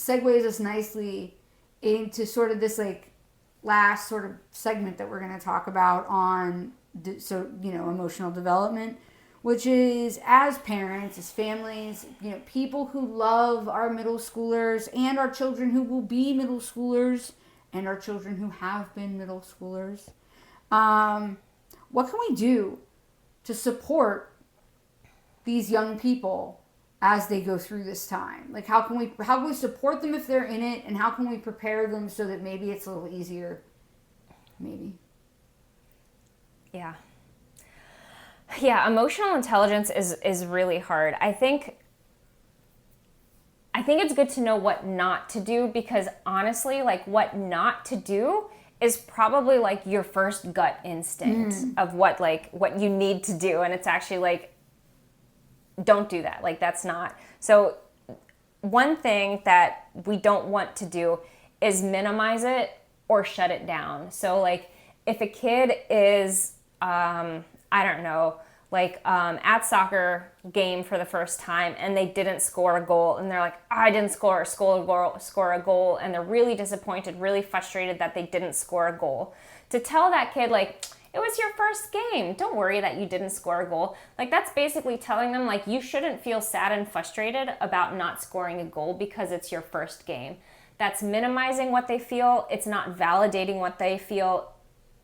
segues us nicely into sort of this like last sort of segment that we're going to talk about on emotional development, which is as parents, as families, people who love our middle schoolers and our children who will be middle schoolers and our children who have been middle schoolers. What can we do to support these young people as they go through this time? Like, how can we support them if they're in it, and how can we prepare them so that maybe it's a little easier? Maybe. Yeah, emotional intelligence is really hard. I think it's good to know what not to do, because honestly, like, what not to do is probably like your first gut instinct of what you need to do, and it's actually like, don't do that. Like, that's not. So one thing that we don't want to do is minimize it or shut it down. So like, if a kid is, I don't know, like at soccer game for the first time and they didn't score a goal, and they're like, I didn't score a goal, and they're really disappointed, really frustrated that they didn't score a goal. To tell that kid, like, it was your first game, don't worry that you didn't score a goal. Like, that's basically telling them, like, you shouldn't feel sad and frustrated about not scoring a goal because it's your first game. That's minimizing what they feel. It's not validating what they feel.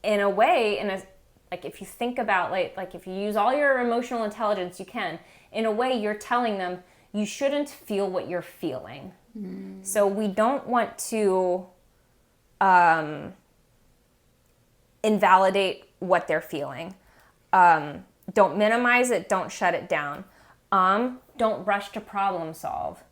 In a way, like, if you think about, like if you use all your emotional intelligence you can, in a way you're telling them you shouldn't feel what you're feeling. So we don't want to invalidate what they're feeling. Don't minimize it. Don't shut it down. Don't rush to problem solve.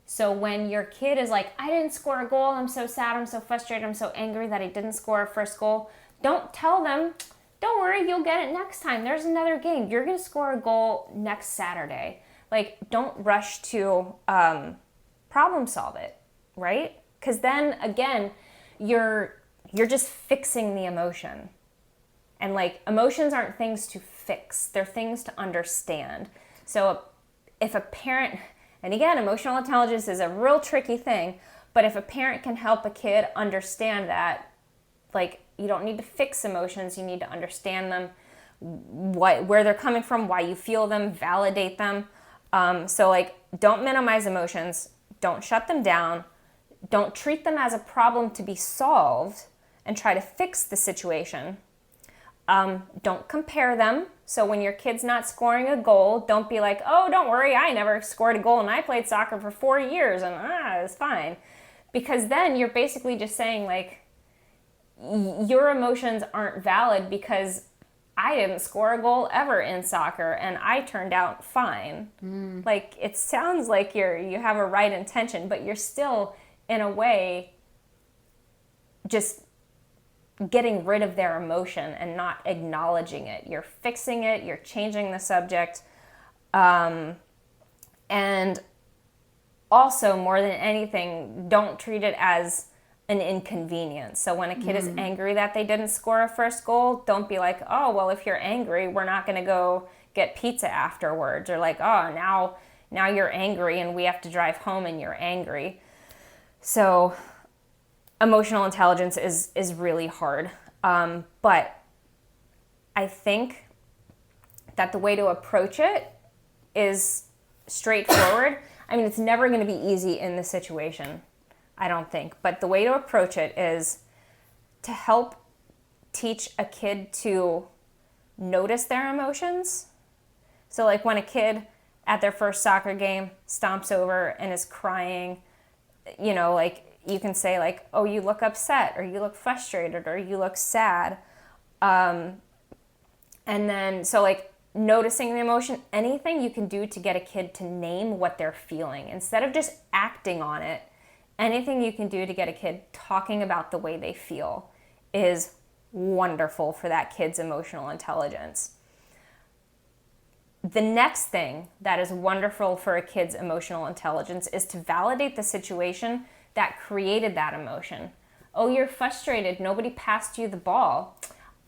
So when your kid is like, I didn't score a goal, I'm so sad, I'm so frustrated, I'm so angry that I didn't score a first goal, don't tell them, don't worry, you'll get it next time. There's another game. You're going to score a goal next Saturday. Like, don't rush to problem solve it, right? Because then, again, you're just fixing the emotion. And, like, emotions aren't things to fix. They're things to understand. So if a parent, and again, emotional intelligence is a real tricky thing, but if a parent can help a kid understand that, like, you don't need to fix emotions, you need to understand them, where they're coming from, why you feel them, validate them. So, like, don't minimize emotions, don't shut them down, don't treat them as a problem to be solved and try to fix the situation. Don't compare them. So when your kid's not scoring a goal, don't be like, oh, don't worry, I never scored a goal and I played soccer for 4 years and it's fine. Because then you're basically just saying, like, your emotions aren't valid because I didn't score a goal ever in soccer and I turned out fine. Like, it sounds like you have a right intention, but you're still, in a way, just getting rid of their emotion and not acknowledging it. You're fixing it, you're changing the subject. And also, more than anything, don't treat it as an inconvenience. So when a kid is angry that they didn't score a first goal, don't be like, oh, well, if you're angry, we're not going to go get pizza afterwards. Or like, oh, now you're angry and we have to drive home and you're angry. So emotional intelligence is really hard. But I think that the way to approach it is straightforward. I mean, it's never going to be easy in this situation, I don't think. But the way to approach it is to help teach a kid to notice their emotions. So like when a kid at their first soccer game stomps over and is crying, you know, like you can say like, oh, you look upset, or you look frustrated, or you look sad. And then, so like noticing the emotion, anything you can do to get a kid to name what they're feeling instead of just acting on it. Anything you can do to get a kid talking about the way they feel is wonderful for that kid's emotional intelligence. The next thing that is wonderful for a kid's emotional intelligence is to validate the situation that created that emotion. Oh, you're frustrated. Nobody passed you the ball.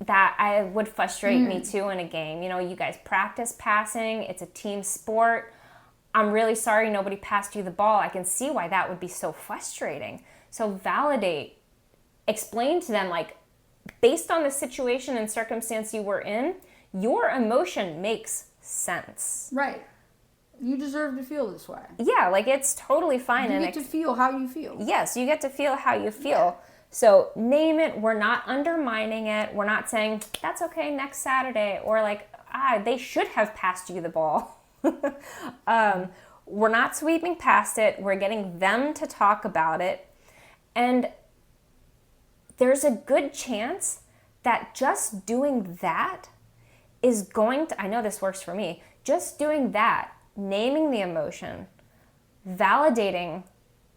That I would frustrate me too in a game. You know, you guys practice passing. It's a team sport. I'm really sorry nobody passed you the ball. I can see why that would be so frustrating. So validate, explain to them, like, based on the situation and circumstance you were in, your emotion makes sense. Right. You deserve to feel this way. Yeah, like, it's totally fine. You get to feel how you feel. Yes, you get to feel how you feel. Yeah. So name it. We're not undermining it. We're not saying, that's okay, next Saturday. Or like, they should have passed you the ball. We're not sweeping past it. We're getting them to talk about it. And there's a good chance that just doing that is going to, I know this works for me, just doing that, naming the emotion, validating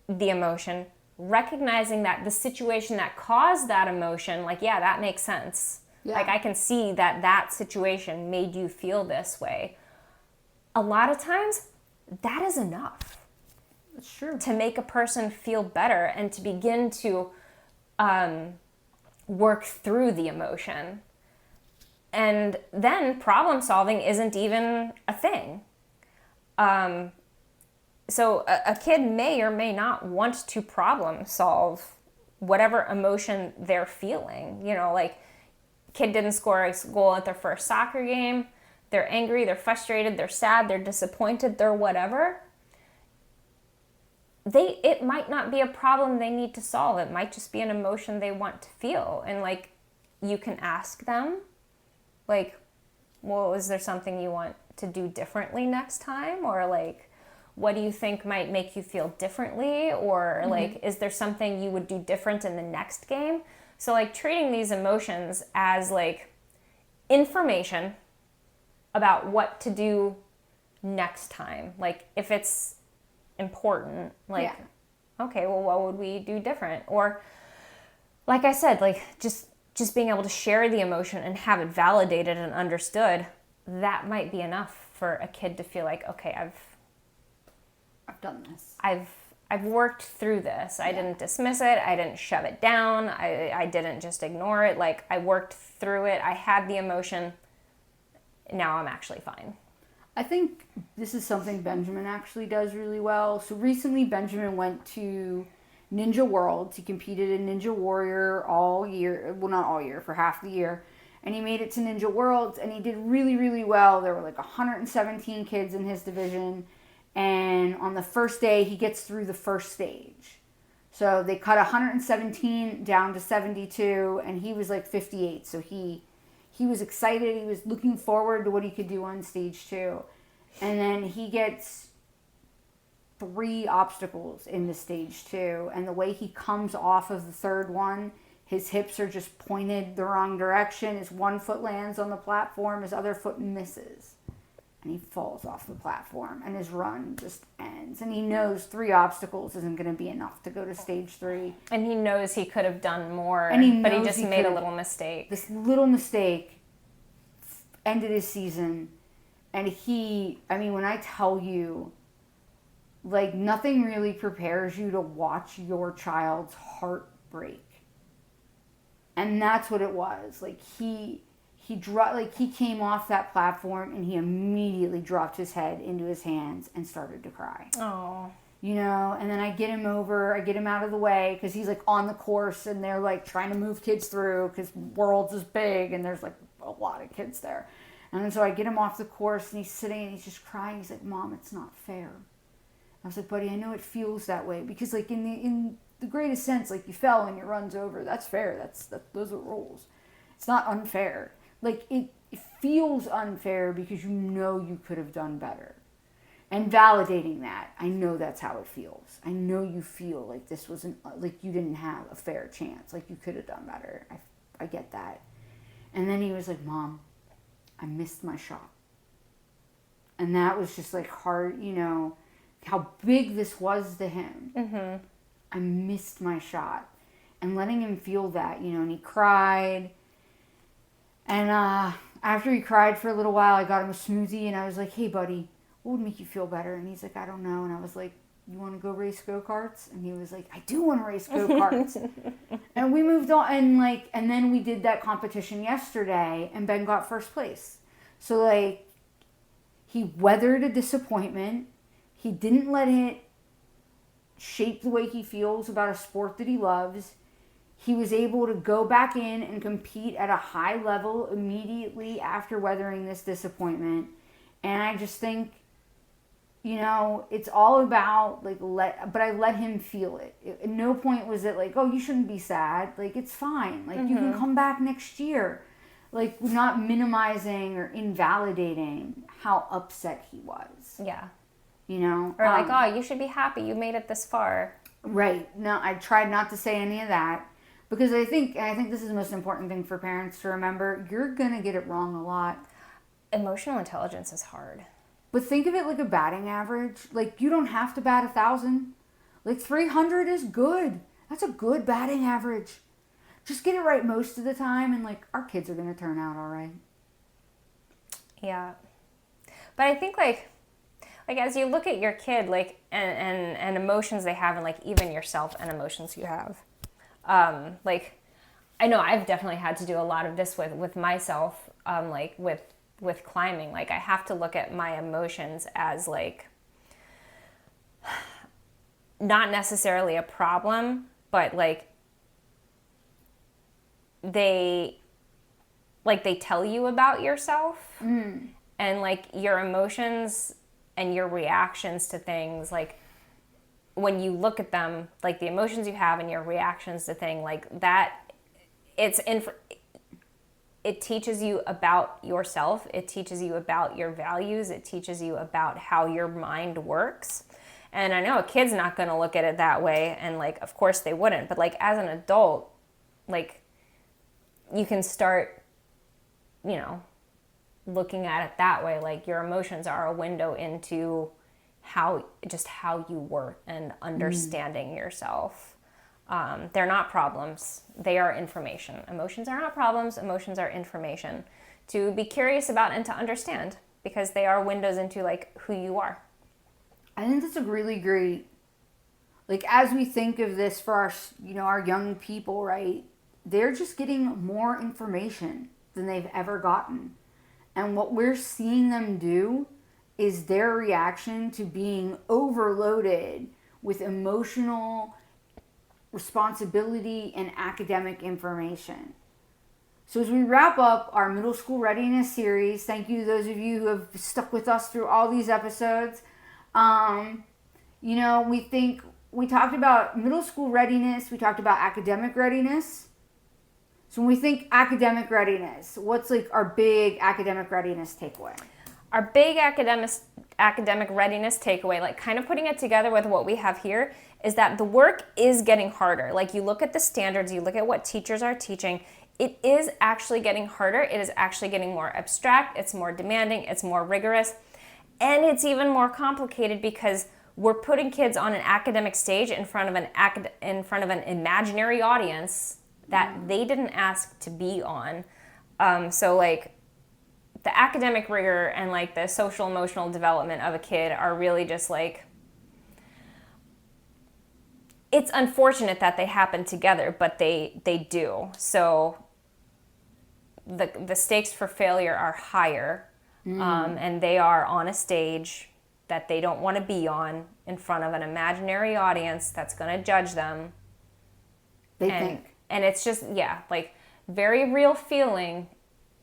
the emotion, recognizing that the situation that caused that emotion, like, yeah, that makes sense. Yeah. Like, I can see that that situation made you feel this way. A lot of times, that is enough. That's true. To make a person feel better and to begin to work through the emotion. And then problem solving isn't even a thing. So a kid may or may not want to problem solve whatever emotion they're feeling. You know, like, kid didn't score a goal at their first soccer game. They're angry, they're frustrated, they're sad, they're disappointed, they're whatever. It might not be a problem they need to solve. It might just be an emotion they want to feel. And, like, you can ask them, like, well, is there something you want to do differently next time? Or, like, what do you think might make you feel differently? Or, like, is there something you would do different in the next game? So, like, treating these emotions as, like, information about what to do next time. Like, if it's important, like, okay, well, what would we do different? Or, like I said, like, just being able to share the emotion and have it validated and understood, that might be enough for a kid to feel like, okay, I've done this. I've worked through this. I didn't dismiss it. I didn't shove it down. I didn't just ignore it. Like, I worked through it. I had the emotion. Now I'm actually fine. I think this is something Benjamin actually does really well. So recently Benjamin went to Ninja Worlds. He competed in Ninja Warrior all year. Well, not all year, for half the year. And he made it to Ninja Worlds and he did really, really well. There were like 117 kids in his division. And on the first day, he gets through the first stage. So they cut 117 down to 72 and he was like 58. So he was excited. He was looking forward to what he could do on stage 2. And then he gets 3 obstacles in the stage 2. And the way he comes off of the third one, his hips are just pointed the wrong direction. His one foot lands on the platform. His other foot misses. And he falls off the platform. And his run just ends. And he knows 3 obstacles isn't going to be enough to go to stage 3. And he knows he could have done more, And but he just made a little mistake. This little mistake ended his season. And when I tell you, like, nothing really prepares you to watch your child's heart break. And that's what it was. Like, he came off that platform and he immediately dropped his head into his hands and started to cry. Oh. You know, and then I get him out of the way because he's like on the course and they're like trying to move kids through because Worlds is big and there's like a lot of kids there. And then so I get him off the course and he's sitting and he's just crying. He's like, Mom, it's not fair. I was like, buddy, I know it feels that way because like in the greatest sense, like, you fell and your run's over. That's fair. Those are rules. It's not unfair. Like, it feels unfair because you know you could have done better. And validating that, I know that's how it feels. I know you feel like this wasn't, like, you didn't have a fair chance. Like, you could have done better. I get that. And then he was like, Mom, I missed my shot. And that was just, like, hard, you know, how big this was to him. Mm-hmm. I missed my shot. And letting him feel that, you know, and he cried. And after he cried for a little while, I got him a smoothie, and I was like, hey, buddy, what would make you feel better? And he's like, I don't know. And I was like, you want to go race go-karts? And he was like, I do want to race go-karts. And we moved on, and then we did that competition yesterday, and Ben got first place. So, like, he weathered a disappointment. He didn't let it shape the way he feels about a sport that he loves. He was able to go back in and compete at a high level immediately after weathering this disappointment. And I just think, it's all about, but I let him feel it. At no point was it like, oh, you shouldn't be sad. Like, it's fine. Like, you can come back next year. Like, not minimizing or invalidating how upset he was. Yeah. Or like, oh, you should be happy. You made it this far. Right. No, I tried not to say any of that. Because I think this is the most important thing for parents to remember. You're going to get it wrong a lot. Emotional intelligence is hard. But think of it like a batting average. Like, you don't have to bat 1,000. Like, 300 is good. That's a good batting average. Just get it right most of the time, and, our kids are going to turn out all right. Yeah. But I think, as you look at your kid, and emotions they have, and, even yourself and emotions you have. I know I've definitely had to do a lot of this with myself, with climbing. I have to look at my emotions as not necessarily a problem, but they tell you about yourself, and your emotions and your reactions to things, when you look at them, the emotions you have and your reactions to things that, it teaches you about yourself. It teaches you about your values. It teaches you about how your mind works. And I know a kid's not going to look at it that way. And of course they wouldn't. But as an adult, you can start, looking at it that way. Your emotions are a window into how you work and understanding yourself. They're not problems. They are information. Emotions are not problems. Emotions are information to be curious about and to understand, because they are windows into who you are. I think that's a really great, as we think of this for our, our young people, right? They're just getting more information than they've ever gotten. And what we're seeing them do is their reaction to being overloaded with emotional responsibility and academic information. So as we wrap up our Middle School Readiness Series, thank you to those of you who have stuck with us through all these episodes. We talked about middle school readiness, we talked about academic readiness. So when we think academic readiness, what's our big academic readiness takeaway? Our big academic readiness takeaway, kind of putting it together with what we have here, is that the work is getting harder. You look at the standards, you look at what teachers are teaching, it is actually getting harder. It is actually getting more abstract, it's more demanding, it's more rigorous, and it's even more complicated because we're putting kids on an academic stage in front of an imaginary audience that they didn't ask to be on. The academic rigor and the social emotional development of a kid are really just it's unfortunate that they happen together, but they do. So the stakes for failure are higher, and they are on a stage that they don't want to be on in front of an imaginary audience that's going to judge them. And it's just, very real feeling,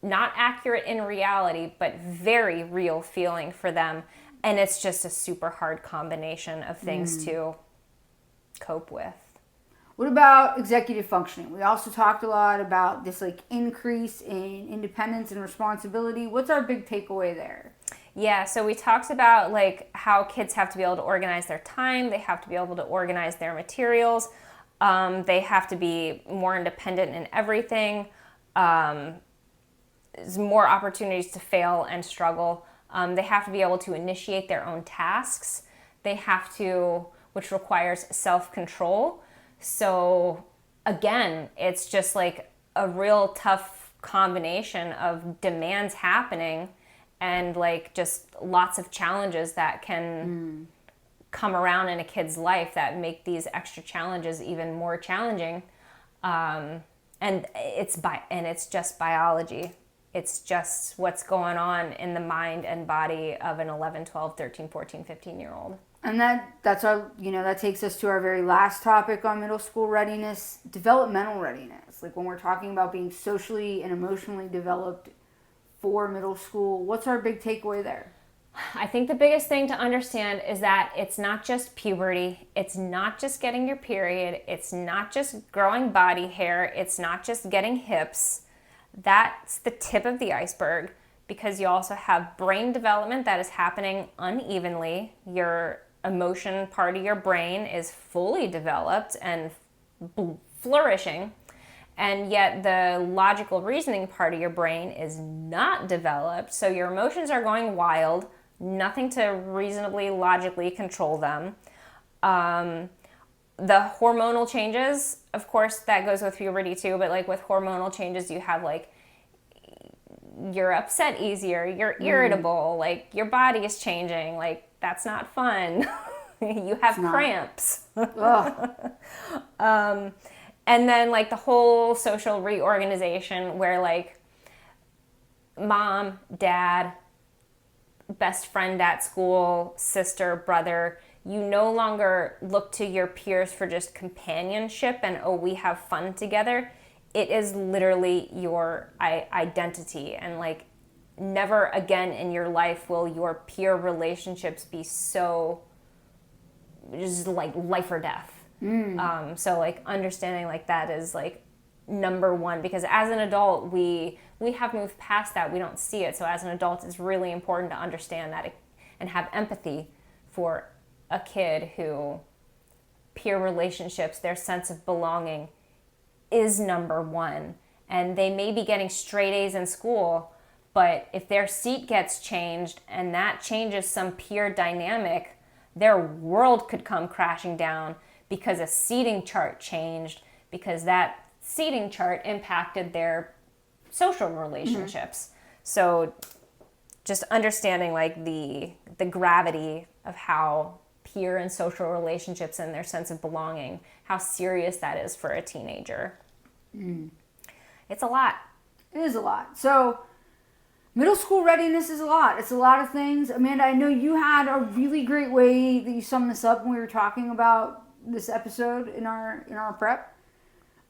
not accurate in reality, but very real feeling for them. And it's just a super hard combination of things to cope with. What about executive functioning? We also talked a lot about this increase in independence and responsibility. What's our big takeaway there? Yeah, so we talked about how kids have to be able to organize their time. They have to be able to organize their materials. They have to be more independent in everything. There's more opportunities to fail and struggle. They have to be able to initiate their own tasks. They have to, which requires self-control. So again, it's just a real tough combination of demands happening and just lots of challenges that can come around in a kid's life that make these extra challenges even more challenging. And it's just biology. It's just what's going on in the mind and body of an 11, 12, 13, 14, 15-year-old. And that's our, that takes us to our very last topic on middle school readiness, developmental readiness. Like when we're talking about being socially and emotionally developed for middle school, what's our big takeaway there? I think the biggest thing to understand is that it's not just puberty. It's not just getting your period. It's not just growing body hair. It's not just getting hips. That's the tip of the iceberg, because you also have brain development that is happening unevenly. Your emotion part of your brain is fully developed and flourishing, and yet the logical reasoning part of your brain is not developed. So your emotions are going wild, nothing to reasonably logically control them. The hormonal changes, of course, that goes with puberty too, but like with hormonal changes, you have like, you're upset easier, you're irritable, like your body is changing, like that's not fun. You have cramps. And then like the whole social reorganization where like mom, dad, best friend at school, sister, brother, you no longer look to your peers for just companionship and, oh, we have fun together. It is literally your identity. And like never again in your life will your peer relationships be so just like life or death. So like understanding like that is like number one, because as an adult, we have moved past that. We don't see it. So as an adult, it's really important to understand that and have empathy for a kid who peer relationships, their sense of belonging is number one. And they may be getting straight A's in school, but if their seat gets changed and that changes some peer dynamic, their world could come crashing down because a seating chart changed, because that seating chart impacted their social relationships. So just understanding like the gravity of how peer and social relationships and their sense of belonging, how serious that is for a teenager. It's a lot. It is a lot. So middle school readiness is a lot. It's a lot of things. Amanda, I know you had a really great way that you summed this up when we were talking about this episode in our prep.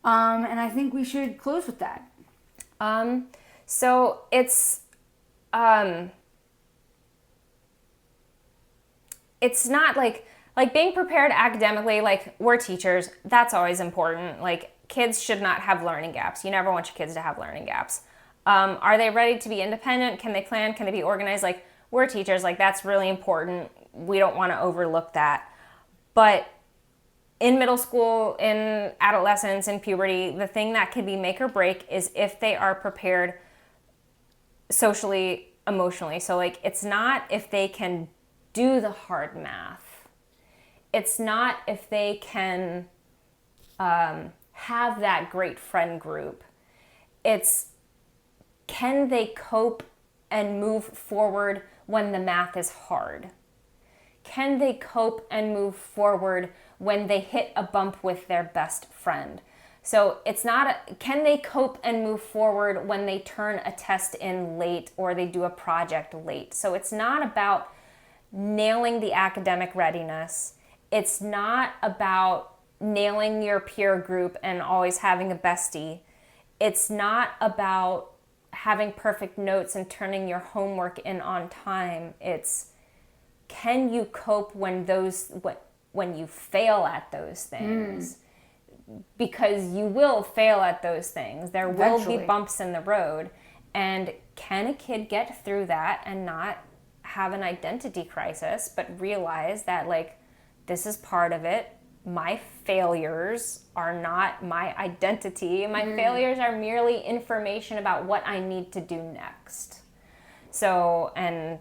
And I think we should close with that. So it's not like being prepared academically, like we're teachers, that's always important. Like kids should not have learning gaps. You never want your kids to have learning gaps. Are they ready to be independent? Can they plan? Can they be organized? Like we're teachers, like that's really important. We don't want to overlook that. But in middle school, in adolescence, in puberty, the thing that can be make or break is if they are prepared socially, emotionally. So like it's not if they can do the hard math. It's not if they can have that great friend group. It's can they cope and move forward when the math is hard? Can they cope and move forward when they hit a bump with their best friend? So it's not, can they cope and move forward when they turn a test in late or they do a project late? So it's not about nailing the academic readiness. It's not about nailing your peer group and always having a bestie. It's not about having perfect notes and turning your homework in on time. It's can you cope when you fail at those things? Because you will fail at those things. There will be bumps in the road. And can a kid get through that and not have an identity crisis, but realize that like this is part of it. My failures are not my identity. My failures are merely information about what I need to do next. So, and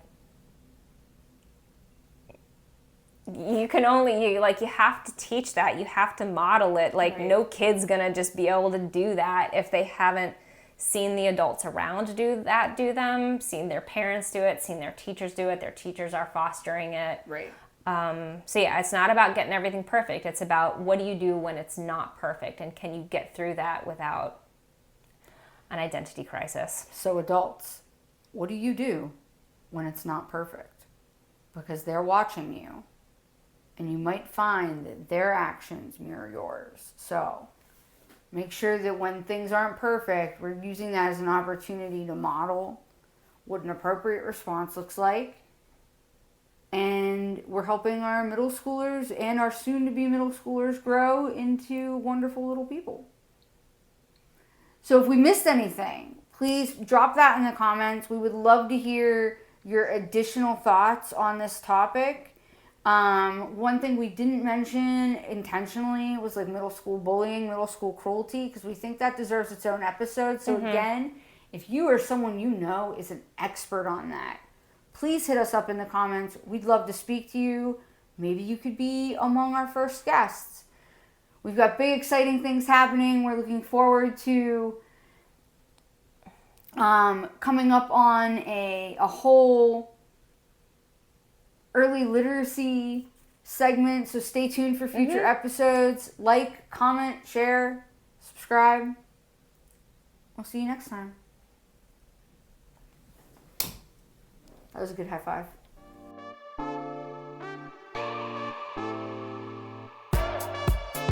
you can only, you have to teach that. You have to model it. Like no kid's gonna just be able to do that if they haven't seen the adults around do them, seen their parents do it, seen their teachers do it, their teachers are fostering it. Right. So yeah, it's not about getting everything perfect. It's about what do you do when it's not perfect, and can you get through that without an identity crisis. So adults, what do you do when it's not perfect? Because they're watching you, and you might find that their actions mirror yours. So make sure that when things aren't perfect, we're using that as an opportunity to model what an appropriate response looks like. And we're helping our middle schoolers and our soon-to-be middle schoolers grow into wonderful little people. So if we missed anything, please drop that in the comments. We would love to hear your additional thoughts on this topic. One thing we didn't mention intentionally was like middle school bullying, middle school cruelty, because we think that deserves its own episode. So again, if you or someone you know is an expert on that, please hit us up in the comments. We'd love to speak to you. Maybe you could be among our first guests. We've got big, exciting things happening. We're looking forward to coming up on a whole early literacy segment. So stay tuned for future episodes. Like, comment, share, subscribe. We'll see you next time. That was a good high five.